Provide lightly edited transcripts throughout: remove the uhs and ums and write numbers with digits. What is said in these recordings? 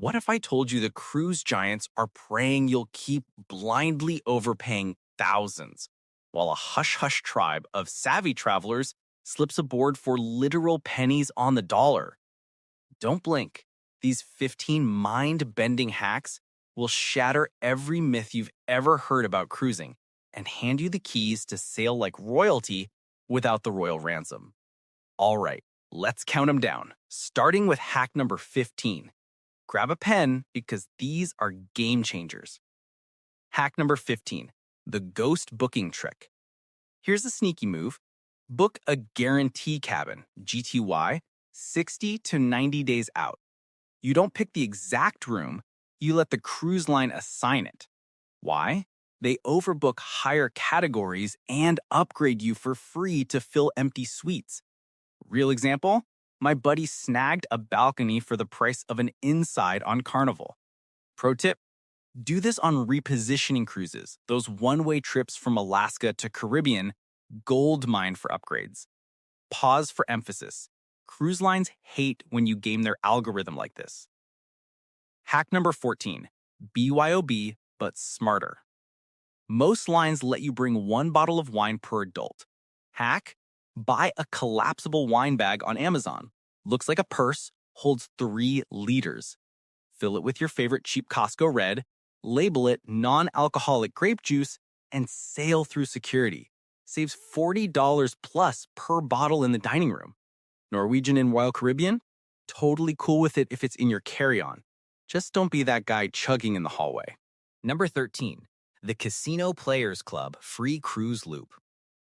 What if I told you the cruise giants are praying you'll keep blindly overpaying thousands, while a hush-hush tribe of savvy travelers slips aboard for literal pennies on the dollar? Don't blink. These 15 mind-bending hacks will shatter every myth you've ever heard about cruising and hand you the keys to sail like royalty without the royal ransom. All right, let's count them down, starting with hack number 15. Grab a pen because these are game changers. Hack number 15, the ghost booking trick. Here's a sneaky move. Book a guarantee cabin, GTY, 60 to 90 days out. You don't pick the exact room, you let the cruise line assign it. Why? They overbook higher categories and upgrade you for free to fill empty suites. Real example? My buddy snagged a balcony for the price of an inside on Carnival. Pro tip, do this on repositioning cruises, those one-way trips from Alaska to Caribbean, gold mine for upgrades. Pause for emphasis. Cruise lines hate when you game their algorithm like this. Hack number 14, BYOB, but smarter. Most lines let you bring one bottle of wine per adult. Hack, buy a collapsible wine bag on Amazon. Looks like a purse, holds 3 liters. Fill it with your favorite cheap Costco red, label it non-alcoholic grape juice, and sail through security. Saves $40 plus per bottle in the dining room. Norwegian and Royal Caribbean? Totally cool with it if it's in your carry-on. Just don't be that guy chugging in the hallway. Number 13, the Casino Players Club Free Cruise Loop.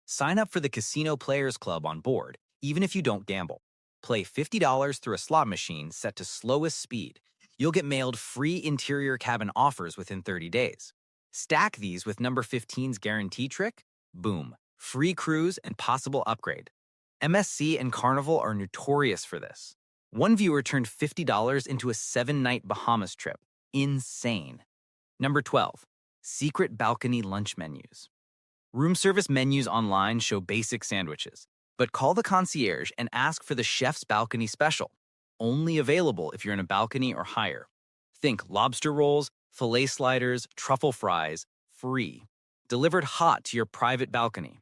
Sign up for the Casino Players Club on board, even if you don't gamble. Play $50 through a slot machine set to slowest speed. You'll get mailed free interior cabin offers within 30 days. Stack these with number 15's guarantee trick. Boom. Free cruise and possible upgrade. MSC and Carnival are notorious for this. One viewer turned $50 into a 7-night Bahamas trip. Insane. Number 12. Secret balcony lunch menus. Room service menus online show basic sandwiches, but call the concierge and ask for the chef's balcony special. Only available if you're in a balcony or higher. Think lobster rolls, filet sliders, truffle fries, free. Delivered hot to your private balcony.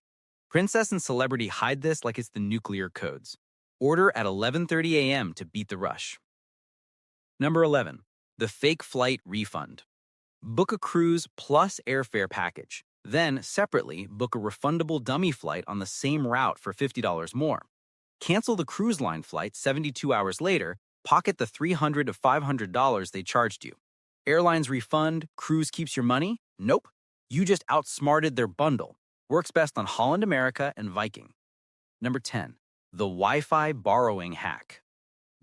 Princess and celebrity hide this like it's the nuclear codes. Order at 11:30 a.m. to beat the rush. Number 11. The fake flight refund. Book a cruise plus airfare package. Then, separately, book a refundable dummy flight on the same route for $50 more. Cancel the cruise line flight 72 hours later, pocket the $300 to $500 they charged you. Airlines refund, cruise keeps your money? Nope. You just outsmarted their bundle. Works best on Holland America and Viking. Number 10. The Wi-Fi borrowing hack.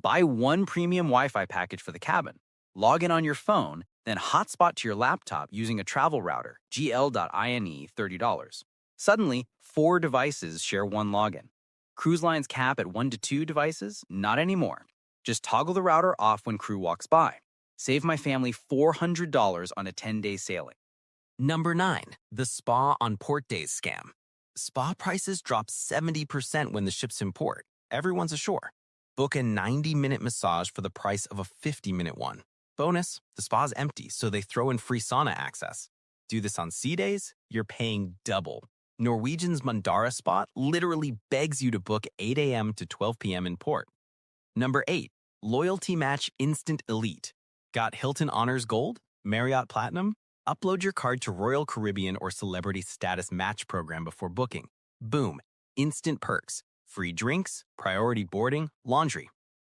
Buy one premium Wi-Fi package for the cabin. Log in on your phone, then hotspot to your laptop using a travel router, gl.ine, $30. Suddenly, 4 devices share one login. Cruise lines cap at 1 to 2 devices? Not anymore. Just toggle the router off when crew walks by. Save my family $400 on a 10-day sailing. Number 9. The spa on port days scam. Spa prices drop 70% when the ship's in port. Everyone's ashore. Book a 90-minute massage for the price of a 50-minute one. Bonus, the spa's empty, so they throw in free sauna access. Do this on sea days? You're paying double. Norwegian's Mandara spot literally begs you to book 8 a.m. to 12 p.m. in port. Number 8. Loyalty Match Instant Elite. Got Hilton Honors Gold? Marriott Platinum? Upload your card to Royal Caribbean or Celebrity Status Match program before booking. Boom. Instant perks. Free drinks, priority boarding, laundry.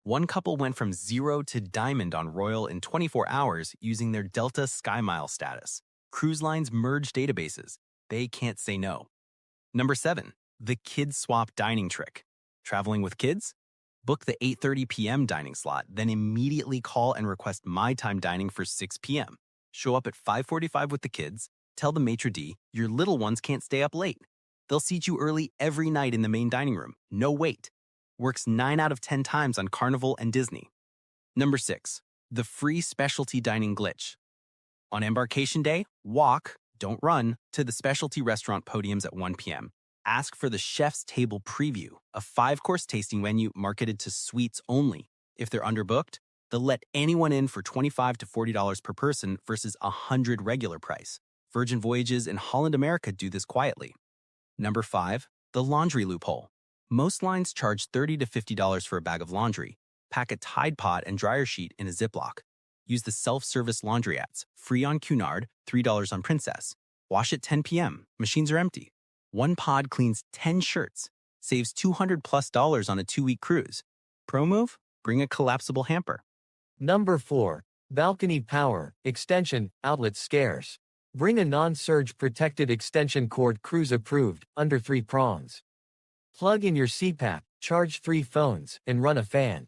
One couple went from 0 to diamond on Royal in 24 hours using their Delta SkyMile status. Cruise lines merge databases. They can't say no. Number 7. The Kid Swap Dining Trick. Traveling with kids? Book the 8:30 p.m. dining slot, then immediately call and request My Time dining for 6 p.m. Show up at 5:45 with the kids, tell the maitre d' your little ones can't stay up late. They'll seat you early every night in the main dining room. No wait. Works 9 out of 10 times on Carnival and Disney. Number 6. The free specialty dining glitch. On embarkation day, walk, don't run, to the specialty restaurant podiums at 1 p.m. Ask for the chef's table preview, a 5-course tasting menu marketed to suites only. If they're underbooked, They'll let anyone in for $25 to $40 per person versus $100 regular price. Virgin Voyages and Holland America do this quietly. Number 5, the laundry loophole. Most lines charge $30 to $50 for a bag of laundry. Pack a Tide Pod and dryer sheet in a Ziploc. Use the self-service laundriettes, free on Cunard, $3 on Princess. Wash at 10 p.m. Machines are empty. One pod cleans 10 shirts. Saves $200+ on a 2-week cruise. Pro move? Bring a collapsible hamper. Number 4. Balcony power, extension, outlet scarce. Bring a non-surge protected extension cord, cruise approved, under 3 prongs. Plug in your CPAP, charge 3 phones, and run a fan.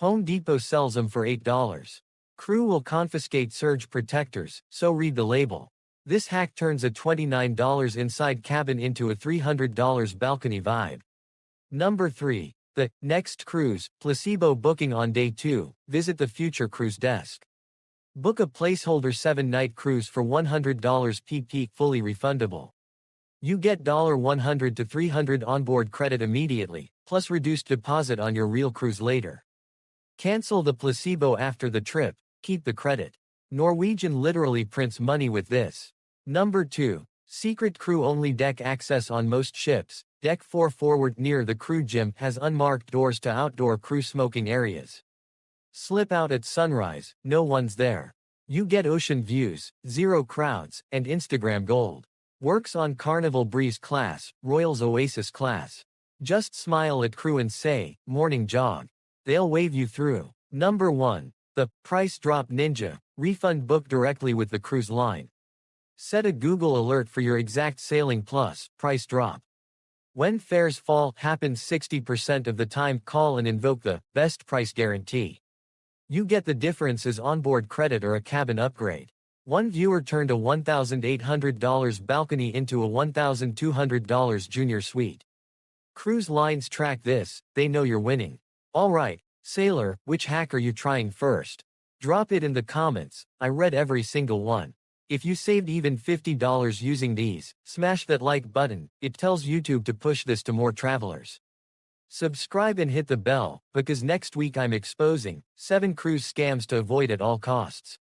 Home Depot sells them for $8. Crew will confiscate surge protectors, so read the label. This hack turns a $29 inside cabin into a $300 balcony vibe. Number 3. The next cruise, placebo booking on day 2, visit the future cruise desk. Book a placeholder 7-night cruise for $100 PP, fully refundable. You get $100 to $300 onboard credit immediately, plus reduced deposit on your real cruise later. Cancel the placebo after the trip, keep the credit. Norwegian literally prints money with this. Number 2. Secret crew-only deck access on most ships. Deck 4 forward near the crew gym has unmarked doors to outdoor crew smoking areas. Slip out at sunrise, no one's there. You get ocean views, 0 crowds, and Instagram gold. Works on Carnival Breeze class, Royals Oasis class. Just smile at crew and say, morning jog. They'll wave you through. Number 1. The price drop ninja. Refund book directly with the cruise line. Set a Google alert for your exact sailing plus price drop. When fares fall, happens 60% of the time, call and invoke the best price guarantee. You get the difference as onboard credit or a cabin upgrade. One viewer turned a $1,800 balcony into a $1,200 junior suite. Cruise lines track this, they know you're winning. Alright, sailor, which hack are you trying first? Drop it in the comments, I read every single one. If you saved even $50 using these, smash that like button, it tells YouTube to push this to more travelers. Subscribe and hit the bell, because next week I'm exposing 7 cruise scams to avoid at all costs.